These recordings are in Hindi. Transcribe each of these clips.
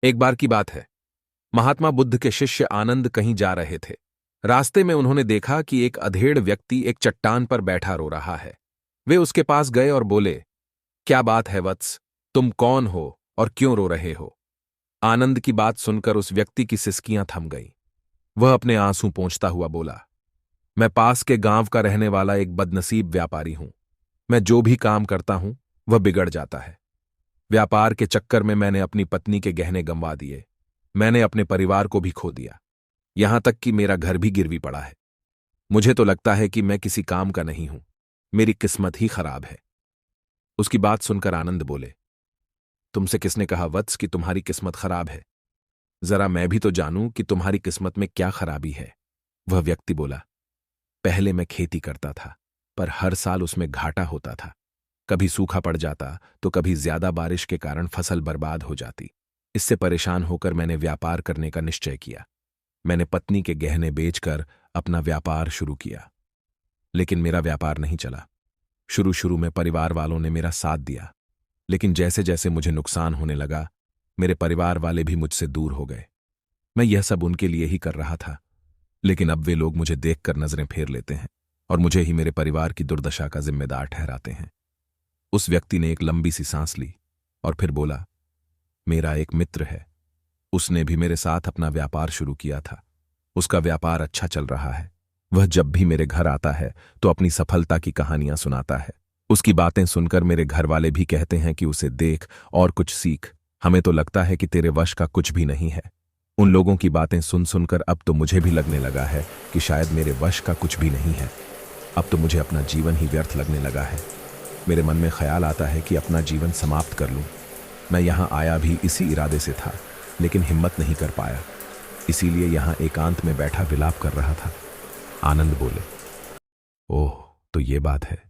एक बार की बात है, महात्मा बुद्ध के शिष्य आनंद कहीं जा रहे थे। रास्ते में उन्होंने देखा कि एक अधेड़ व्यक्ति एक चट्टान पर बैठा रो रहा है। वे उसके पास गए और बोले, क्या बात है वत्स, तुम कौन हो और क्यों रो रहे हो? आनंद की बात सुनकर उस व्यक्ति की सिसकियां थम गईं। वह अपने आंसू पोंछता हुआ बोला, मैं पास के गांव का रहने वाला एक बदनसीब व्यापारी हूं। मैं जो भी काम करता हूं वह बिगड़ जाता है। व्यापार के चक्कर में मैंने अपनी पत्नी के गहने गंवा दिए। मैंने अपने परिवार को भी खो दिया। यहां तक कि मेरा घर भी गिरवी पड़ा है। मुझे तो लगता है कि मैं किसी काम का नहीं हूं। मेरी किस्मत ही खराब है। उसकी बात सुनकर आनंद बोले, तुमसे किसने कहा वत्स कि तुम्हारी किस्मत खराब है? जरा मैं भी तो जानूं कि तुम्हारी किस्मत में क्या खराबी है। वह व्यक्ति बोला, पहले मैं खेती करता था, पर हर साल उसमें घाटा होता था। कभी सूखा पड़ जाता तो कभी ज्यादा बारिश के कारण फसल बर्बाद हो जाती। इससे परेशान होकर मैंने व्यापार करने का निश्चय किया। मैंने पत्नी के गहने बेचकर अपना व्यापार शुरू किया, लेकिन मेरा व्यापार नहीं चला। शुरू शुरू में परिवार वालों ने मेरा साथ दिया, लेकिन जैसे जैसे मुझे नुकसान होने लगा, मेरे परिवार वाले भी मुझसे दूर हो गए। मैं यह सब उनके लिए ही कर रहा था, लेकिन अब वे लोग मुझे देखकर नजरें फेर लेते हैं और मुझे ही मेरे परिवार की दुर्दशा का जिम्मेदार ठहराते हैं। उस व्यक्ति ने एक लंबी सी सांस ली और फिर बोला, मेरा एक मित्र है। उसने भी मेरे साथ अपना व्यापार शुरू किया था। उसका व्यापार अच्छा चल रहा है। वह जब भी मेरे घर आता है तो अपनी सफलता की कहानियां सुनाता है। उसकी बातें सुनकर मेरे घर वाले भी कहते हैं कि उसे देख और कुछ सीख। हमें तो लगता है कि तेरे वश का कुछ भी नहीं है। उन लोगों की बातें सुन सुनकर अब तो मुझे भी लगने लगा है कि शायद मेरे वश का कुछ भी नहीं है। अब तो मुझे अपना जीवन ही व्यर्थ लगने लगा है। मेरे मन में ख्याल आता है कि अपना जीवन समाप्त कर लूं। मैं यहां आया भी इसी इरादे से था, लेकिन हिम्मत नहीं कर पाया। इसीलिए यहां एकांत में बैठा विलाप कर रहा था। आनंद बोले, ओह, तो ये बात है।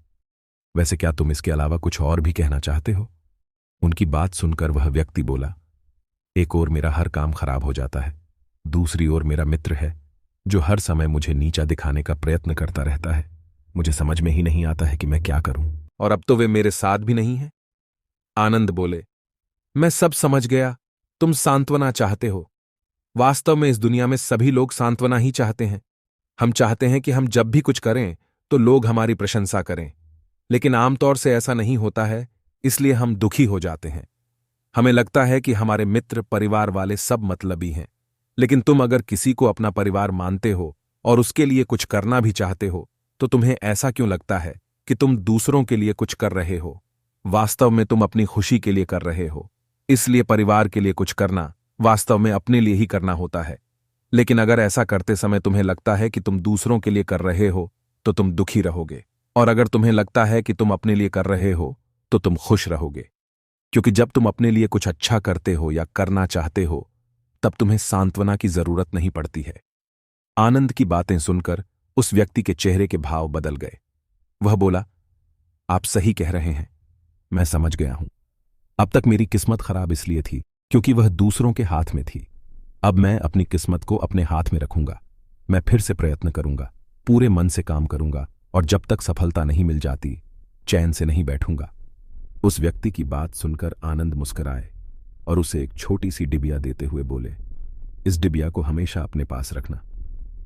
वैसे क्या तुम इसके अलावा कुछ और भी कहना चाहते हो? उनकी बात सुनकर वह व्यक्ति बोला, एक ओर मेरा हर काम खराब हो जाता है, दूसरी ओर मेरा मित्र है जो हर समय मुझे नीचा दिखाने का प्रयत्न करता रहता है। मुझे समझ में ही नहीं आता है कि मैं क्या करूं। और अब तो वे मेरे साथ भी नहीं हैं। आनंद बोले, मैं सब समझ गया। तुम सांत्वना चाहते हो। वास्तव में इस दुनिया में सभी लोग सांत्वना ही चाहते हैं। हम चाहते हैं कि हम जब भी कुछ करें तो लोग हमारी प्रशंसा करें, लेकिन आमतौर से ऐसा नहीं होता है, इसलिए हम दुखी हो जाते हैं। हमें लगता है कि हमारे मित्र परिवार वाले सब मतलबी हैं, लेकिन तुम अगर किसी को अपना परिवार मानते हो और उसके लिए कुछ करना भी चाहते हो, तो तुम्हें ऐसा क्यों लगता है कि तुम दूसरों के लिए कुछ कर रहे हो? वास्तव में तुम अपनी खुशी के लिए कर रहे हो। इसलिए परिवार के लिए कुछ करना वास्तव में अपने लिए ही करना होता है। लेकिन अगर ऐसा करते समय तुम्हें लगता है कि तुम दूसरों के लिए कर रहे हो, तो तुम दुखी रहोगे, और अगर तुम्हें लगता है कि तुम अपने लिए कर रहे हो, तो तुम खुश रहोगे। क्योंकि जब तुम अपने लिए कुछ अच्छा करते हो या करना चाहते हो, तब तुम्हें सांत्वना की जरूरत नहीं पड़ती है। आनंद की बातें सुनकर उस व्यक्ति के चेहरे के भाव बदल गए। वह बोला, आप सही कह रहे हैं, मैं समझ गया हूं। अब तक मेरी किस्मत खराब इसलिए थी क्योंकि वह दूसरों के हाथ में थी। अब मैं अपनी किस्मत को अपने हाथ में रखूंगा। मैं फिर से प्रयत्न करूंगा, पूरे मन से काम करूंगा, और जब तक सफलता नहीं मिल जाती, चैन से नहीं बैठूंगा। उस व्यक्ति की बात सुनकर आनंद मुस्कुराए और उसे एक छोटी सी डिबिया देते हुए बोले, इस डिबिया को हमेशा अपने पास रखना।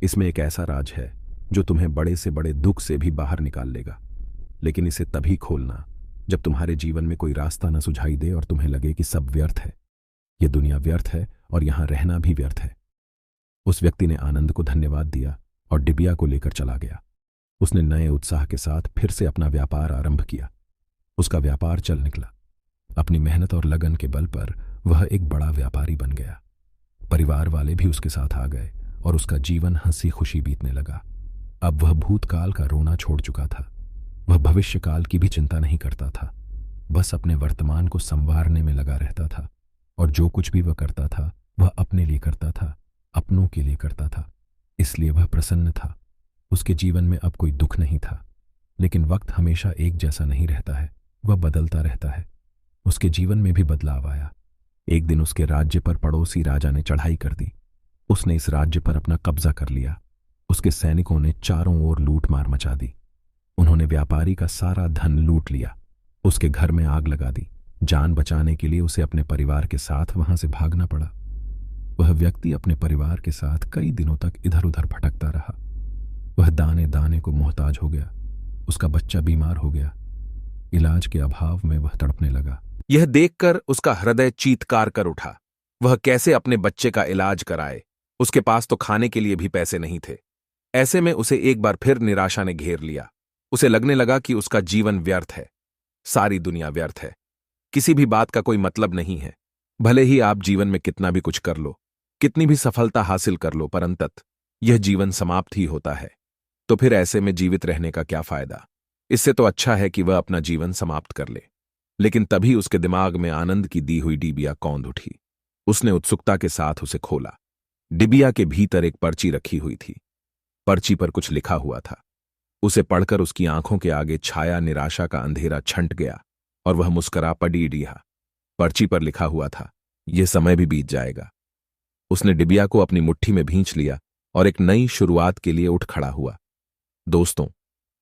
इसमें एक ऐसा राज है जो तुम्हें बड़े से बड़े दुख से भी बाहर निकाल लेगा। लेकिन इसे तभी खोलना जब तुम्हारे जीवन में कोई रास्ता न सुझाई दे और तुम्हें लगे कि सब व्यर्थ है। यह दुनिया व्यर्थ है और यहां रहना भी व्यर्थ है। उस व्यक्ति ने आनंद को धन्यवाद दिया और डिबिया को लेकर चला गया। उसने नए उत्साह के साथ फिर से अपना व्यापार आरंभ किया। उसका व्यापार चल निकला। अपनी मेहनत और लगन के बल पर वह एक बड़ा व्यापारी बन गया। परिवार वाले भी उसके साथ आ गए और उसका जीवन हंसी खुशी बीतने लगा। अब वह भूतकाल का रोना छोड़ चुका था। वह भविष्यकाल की भी चिंता नहीं करता था, बस अपने वर्तमान को संवारने में लगा रहता था। और जो कुछ भी वह करता था वह अपने लिए करता था, अपनों के लिए करता था। इसलिए वह प्रसन्न था। उसके जीवन में अब कोई दुख नहीं था। लेकिन वक्त हमेशा एक जैसा नहीं रहता है, वह बदलता रहता है। उसके जीवन में भी बदलाव आया। एक दिन उसके राज्य पर पड़ोसी राजा ने चढ़ाई कर दी। उसने इस राज्य पर अपना कब्जा कर लिया। उसके सैनिकों ने चारों ओर लूट मार मचा दी। उन्होंने व्यापारी का सारा धन लूट लिया, उसके घर में आग लगा दी जान बचाने के लिए उसे अपने परिवार के साथ वहां से भागना पड़ा। वह व्यक्ति अपने परिवार के साथ कई दिनों तक इधर उधर भटकता रहा। वह दाने दाने को मोहताज हो गया। उसका बच्चा बीमार हो गया। इलाज के अभाव में वह तड़पने लगा। यह देखकर उसका हृदय चीत्कार कर उठा। वह कैसे अपने बच्चे का इलाज कराए? उसके पास तो खाने के लिए भी पैसे नहीं थे। ऐसे में उसे एक बार फिर निराशा ने घेर लिया। उसे लगने लगा कि उसका जीवन व्यर्थ है, सारी दुनिया व्यर्थ है, किसी भी बात का कोई मतलब नहीं है। भले ही आप जीवन में कितना भी कुछ कर लो, कितनी भी सफलता हासिल कर लो, पर अंततः यह जीवन समाप्त ही होता है। तो फिर ऐसे में जीवित रहने का क्या फायदा? इससे तो अच्छा है कि वह अपना जीवन समाप्त कर ले। लेकिन तभी उसके दिमाग में आनंद की दी हुई डिबिया कौंध उठी। उसने उत्सुकता के साथ उसे खोला। डिबिया के भीतर एक पर्ची रखी हुई थी। पर्ची पर कुछ लिखा हुआ था। उसे पढ़कर उसकी आंखों के आगे छाया निराशा का अंधेरा छंट गया और वह मुस्करा पड़ी डिया। पर्ची पर लिखा हुआ था, यह समय भी बीत जाएगा। उसने डिबिया को अपनी मुट्ठी में भींच लिया और एक नई शुरुआत के लिए उठ खड़ा हुआ। दोस्तों,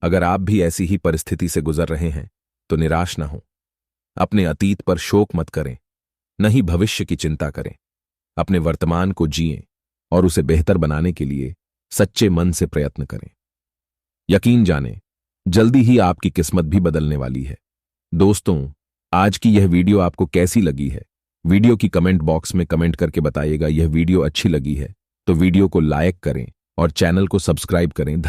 अगर आप भी ऐसी ही परिस्थिति से गुजर रहे हैं तो निराश न हो। अपने अतीत पर शोक मत करें, न ही भविष्य की चिंता करें। अपने वर्तमान को जिएं और उसे बेहतर बनाने के लिए सच्चे मन से प्रयत्न करें। यकीन जानें, जल्दी ही आपकी किस्मत भी बदलने वाली है। दोस्तों, आज की यह वीडियो आपको कैसी लगी है? वीडियो की कमेंट बॉक्स में कमेंट करके बताइएगा। यह वीडियो अच्छी लगी है तो वीडियो को लाइक करें और चैनल को सब्सक्राइब करें।